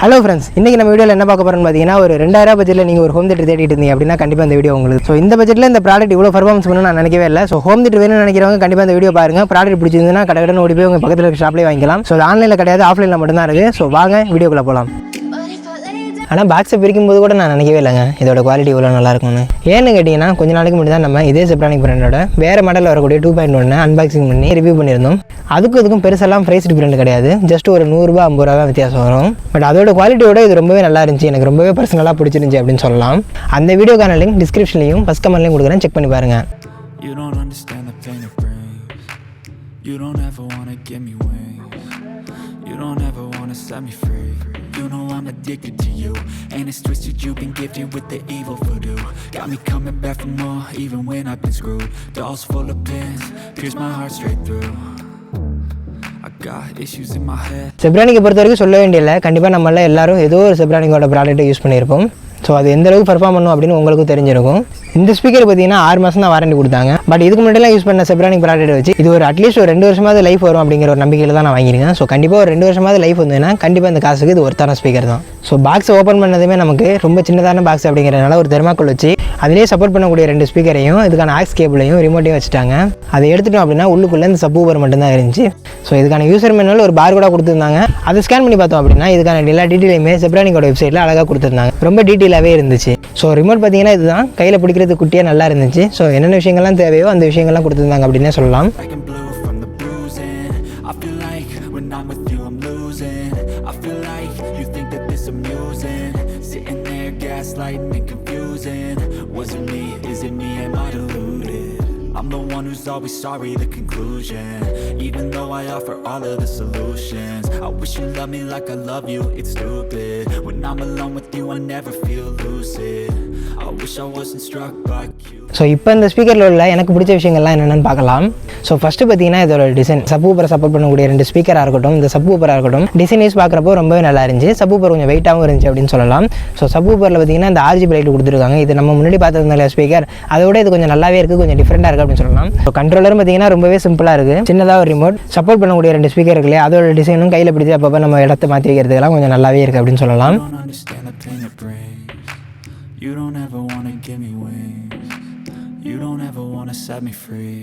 Hello friends, இன்றைக்கி நம்ம வீடியோவில் என்ன பார்க்க போகிறோம்னு பார்த்தீங்கன்னா, ஒரு 2000 பட்ஜெட்டில் நீங்கள் ஒரு ஹோம் தேட்டர் தேடிட்டு இருந்தீங்க அப்படின்னா கண்டிப்பாக இந்த வீடியோ உங்களுக்கு. ஸோ இந்த பட்ஜெட்டில் இந்த ப்ராடக்ட் இவ்வளோ பர்ஃபார்மன்ஸ் பண்ணணும் நான் நினைக்கவே இல்லை. ஸோ ஹோம் தேட்டர் வேணும்னு நினைக்கிறவங்க கண்டிப்பாக இந்த வீடியோ பாருங்கள். ப்ராடக்ட் பிடிச்சிருந்ததுன்னா கடைக்கடன் ஓடி போய் உங்கள் பக்கத்தில் இருக்க ஷாப்லேயே வாங்கிக்கலாம். ஸோ அது ஆன்லைனில் கிடையாது, ஆஃப்லைனில் மட்டும்தான் இருக்குது. ஸோ வாங்க வீடியோக்குள்ளே போகலாம். ஆனால் பாக்ஸை பிரிக்கும் போது கூட நான் நினைக்கவே இல்லைங்க இதோட குவாலிட்டி இவ்வளோ நல்லாயிருக்கும்னு. ஏன்னு கேட்டிங்கன்னா, கொஞ்சம் நாளைக்கு முன்னாடி தான் நம்ம இதே Zebronic பிராண்டோட வேறு மாடலில் வரக்கூடிய 2.1 அன்பாக்சிங் பண்ணி ரிவ்யூ பண்ணியிருந்தோம். அதுக்கும் பெருசெல்லாம் ப்ரைஸ் டிஃப்ரெண்ட் கிடையாது. ஜஸ்ட் ஒரு 100 ரூபா 50 ரூபா தான் வித்தியாசம் வரும். பட் அதோட குவாலிட்டியோட இது ரொம்பவே நல்லா இருந்துச்சு. எனக்கு ரொம்பவே பர்சனலாக பிடிச்சிருந்துச்சி அப்படின்னு சொல்லலாம். அந்த வீடியோக்கான லிங்க் டிஸ்கிரிப்ஷன்லையும் ஃபஸ்ட் கமெண்ட்லையும் கொடுக்குறேன், செக் பண்ணி பாருங்கள். You don't ever wanna give me wings. You don't ever wanna set me free. You know I'm addicted to you, and it's twisted. You've been gifted with the evil voodoo. Got me coming back for more, even when I've been screwed. Dolls full of pins, pierce my heart straight through. I got issues in my head. Zebronic பொறுத்த வரைக்கும் சொல்ல வேண்டியதில்லை. கண்டிப்பாக நம்மள எல்லாரும் ஏதோ ஒரு Zebronic ப்ராடக்ட்டை யூஸ் பண்ணியிருப்போம். ஸோ அது எந்த அளவுக்கு பர்ஃபார்ம் பண்ணும் அப்படின்னு உங்களுக்கும் தெரிஞ்சிருக்கும். இந்த ஸ்பீக்கர் பார்த்தீங்கன்னா 6 மாதம் தான் வாரண்டி கொடுத்தாங்க. பட் இதுக்கு முன்னாடிலாம் யூஸ் பண்ண Zebronic ப்ராடக்ட் வச்சு இது ஒரு அட்லீஸ்ட் ஒரு 2 வருஷமாவது லைஃப் வரும் அப்படிங்கிற ஒரு நம்பிக்கையில் தான் நான் வாங்கியிருக்கேன். ஸோ கண்டிப்பாக ஒரு 2 வருஷமாவது லைஃப் வந்ததுன்னா கண்டிப்பாக இந்த காசுக்கு இது ஒருத்தான ஸ்பீக்கர் தான். ஸோ பாக்ஸ் ஓப்பன் பண்ணதுமே நமக்கு ரொம்ப சின்னதான பாக்ஸ் அப்படிங்கிறதுனால ஒரு தெர்மாக்கோல் வச்சு அதிலே சப்போர்ட் பண்ணக்கூடிய 2 ஸ்பீக்கரையும் இதுக்கான ஆக்ஸ் கேபிளையும் ரிமோட்டையும் வச்சுட்டாங்க. அதை எடுத்துட்டோம் அப்படின்னா உள்ளுக்குள்ளே இந்த சப்வூஃபர் மட்டும்தான் இருந்துச்சு. ஸோ இதுக்கான யூசர் மேனுவல் ஒரு பார் கூட கொடுத்துருந்தாங்க. அதை ஸ்கேன் பண்ணி பார்த்தோம் அப்படின்னா இதுக்கான எல்லா டீட்டெயிலுமே Zebronic வெப்சைட்டில் அழகாக கொடுத்துருந்தாங்க. ரொம்ப டீட்டெயிலாகவே இருந்துச்சு. ஸோ ரிமோட் பார்த்தீங்கன்னா இதுதான் கையில் பிடிக்கிறது குட்டியாக நல்லா இருந்துச்சு. ஸோ என்னென்ன விஷயங்கள்லாம் தேவையோ அந்த விஷயங்கள்லாம் கொடுத்துருந்தாங்க அப்படின்னே சொல்லலாம். I'm the one who's always sorry, the conclusion. Even though I offer all of the solutions, I wish you loved me like I love you, it's stupid. When I'm alone with you, I never feel lucid. I wish I wasn't struck by you. So இப்போ இந்த ஸ்பீக்கரில் உள்ள எனக்கு பிடிச்ச விஷயங்கள்லாம் என்னென்னு பார்க்கலாம். So first பார்த்தீங்கன்னா இதோட டிசைன், சப்வூஃபரை சப்போர்ட் பண்ணக்கூடிய 2 ஸ்பீக்கராக இருக்கட்டும், இந்த சப்வூஃபராக இருக்கட்டும், டிசைன் யூஸ் பார்க்குறப்போ ரொம்பவே நல்லா இருந்துச்சு. சப்வூஃபர் கொஞ்சம் வெயிட்டாகவும் இருந்துச்சு அப்படின்னு சொல்லலாம். ஸோ சப்வூஃபரில் பார்த்தீங்கன்னா இந்த RGB லைட் கொடுத்துருக்காங்க. இது நம்ம முன்னாடி பார்த்ததுனால ஸ்பீக்கர் அதோட இது கொஞ்சம் நல்லாவே இருக்குது, கொஞ்சம் டிஃப்ரெண்ட்டாக இருக்குது அப்படின்னு சொல்லலாம். ஸோ கண்ட்ரோலரும் பார்த்தீங்கன்னா ரொம்பவே சிம்பிளாக இருக்குது. சின்னதாக ஒரு ரிமோட், சப்போர்ட் பண்ணக்கூடிய 2 ஸ்பீக்கர் இருக்குல்ல, அதோட டிசைனும் கையில் பிடிச்சி அப்பப்போ நம்ம இடத்த மாற்றி வைக்கிறதுக்கெல்லாம் கொஞ்சம் நல்லாவே இருக்குது அப்படின்னு சொல்லலாம். You don't ever want to give me wings. You don't ever want to set me free.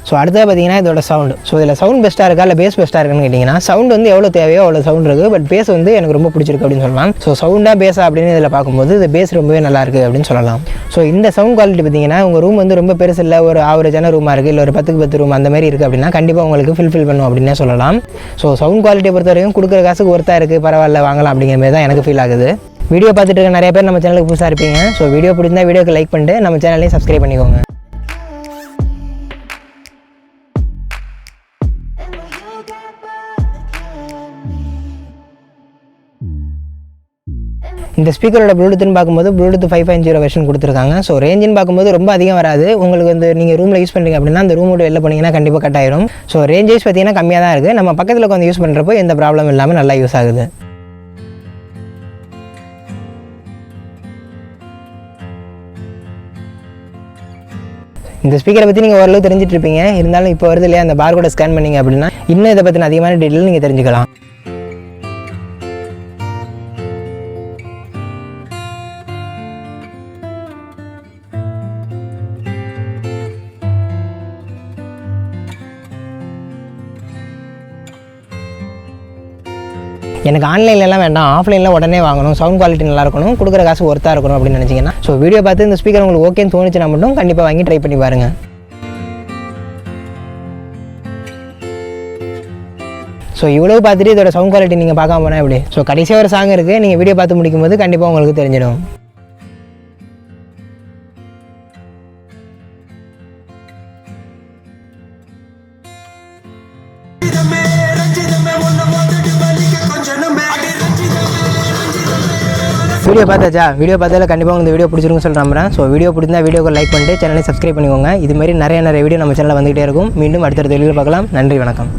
So அடுத்தது பார்த்தீங்கன்னா இதோட சவுண்டு. ஸோ இதில் சவுண்ட் பெஸ்ட்டாக இருக்கா இல்லை பேஸ் பெஸ்ட்டாக இருக்குன்னு கேட்டிங்கன்னா, சவுண்ட் வந்து எவ்வளோ தேவையோ அவ்வளோ சவுண்ட் இருக்குது. பட் பேஸ் வந்து எனக்கு ரொம்ப பிடிச்சிருக்கு அப்படின்னு சொல்லலாம். ஸோ சவுண்டாக பேஸா அப்படின்னு இதில் பார்க்கும்போது இந்த பேஸ் ரொம்பவே நல்லா இருக்குது அப்படின்னு சொல்லலாம். ஸோ இந்த சவுண்ட் குவாலிட்டி பார்த்தீங்கன்னா உங்கள் ரூம் வந்து ரொம்ப பெருசு இல்லை, ஒரு ஆவரேஜான ரூமாக இருக்குது, இல்லை ஒரு 10க்கு 10 ரூம் அந்த மாதிரி இருக்குது அப்படின்னா கண்டிப்பாக உங்களுக்கு ஃபில் பண்ணும் அப்படின்னே சொல்லலாம். ஸோ சவுண்ட் குவாலிட்டியை பொறுத்த வரைக்கும் கொடுக்குற காசுக்கு ஒர்த்தாக இருக்குது, பரவாயில்ல வாங்கலாம் அப்படிங்கிற மாதிரி தான் எனக்கு ஃபீல் ஆகுது. வீடியோ பார்த்துட்டு இருக்க நிறைய பேர் நம்ம சேனலுக்கு புதுசாக இருப்பீங்க. ஸோ வீடியோ பிடிச்சிருந்தா வீடியோக்கு லைக் பண்ணிட்டு நம்ம சேனலையும் சப்ஸ்கிரைப் பண்ணிக்கோங்க. இந்த ஸ்பீக்கரோட ப்ளூடூத்னு பார்க்கும்போது ப்ளூடூத் 5.0 வெர்ஷன் கொடுத்துருக்காங்க. ஸோ ரேஞ்சுன்னு பார்க்கும்போது ரொம்ப அதிகம் வராது. உங்களுக்கு வந்து நீங்கள் ரூமில் யூஸ் பண்ணுறீங்க அப்படின்னா அந்த ரூமோட வெளில போனீங்கன்னா கண்டிப்பாக கட் ஆயிரும். ஸோ ரேஞ்ச் வைஸ் பார்த்தீங்கன்னா கம்மியாக தான் இருக்குது. நம்ம பக்கத்தில் உட்காந்து யூஸ் பண்ணுறப்போ எந்த ப்ராப்ளம் இல்லாமல் நல்லா யூஸ் ஆகுது. இந்த ஸ்பீக்கரை பற்றி நீங்கள் ஓரளவு தெரிஞ்சிட்டு இருப்பீங்க. இருந்தாலும் இப்போ வருது இல்லையா, அந்த பார் கூட ஸ்கேன் பண்ணிங்க அப்படின்னா இன்னும் இதை பற்றின அதிகமான டீட்டெயில் நீங்கள் தெரிஞ்சுக்கலாம். எனக்கு ஆன்லைன்லாம் வேண்டாம், ஆஃப்லைனில் உடனே வாங்கணும், சவுண்ட் குவாலிட்டி நல்லா இருக்கணும், கொடுக்குற காசு ஒர்த்தாக இருக்கணும் அப்படின்னு நினச்சிங்கன்னா ஸோ வீடியோ பார்த்து இந்த ஸ்பீக்கர் உங்களுக்கு ஓகேன்னு தோணுச்சுன்னா மட்டும் கண்டிப்பாக வாங்கி ட்ரை பண்ணி பாருங்கள். ஸோ இவ்வளோ பார்த்துட்டு இதோட சவுண்ட் குவாலிட்டி நீங்கள் பார்க்காம போனால் எப்படி? ஸோ கடைசியாக ஒரு சாங் இருக்குது, நீங்கள் வீடியோ பார்த்து முடிக்கும்போது கண்டிப்பாக உங்களுக்கு தெரிஞ்சிடும். வீடியோ பார்த்தாச்சா? வீடியோ பார்த்தால கண்டிப்பாக உங்களுக்கு இந்த வீடியோ பிடிச்சிருக்குன்னு சொல்கிறேன். ஸோ வீடியோ பிடிச்சிருந்தா வீடியோக்கு லைக் பண்ணிட்டு சேனலை சப்ஸ்கிரைப் பண்ணிக்கோங்க. இதுமாதிரி நிறைய வீடியோ நம்ம சேனலில் வந்துகிட்டே இருக்கும். மீண்டும் அடுத்த வீடியோவில் பார்க்கலாம். நன்றி, வணக்கம்.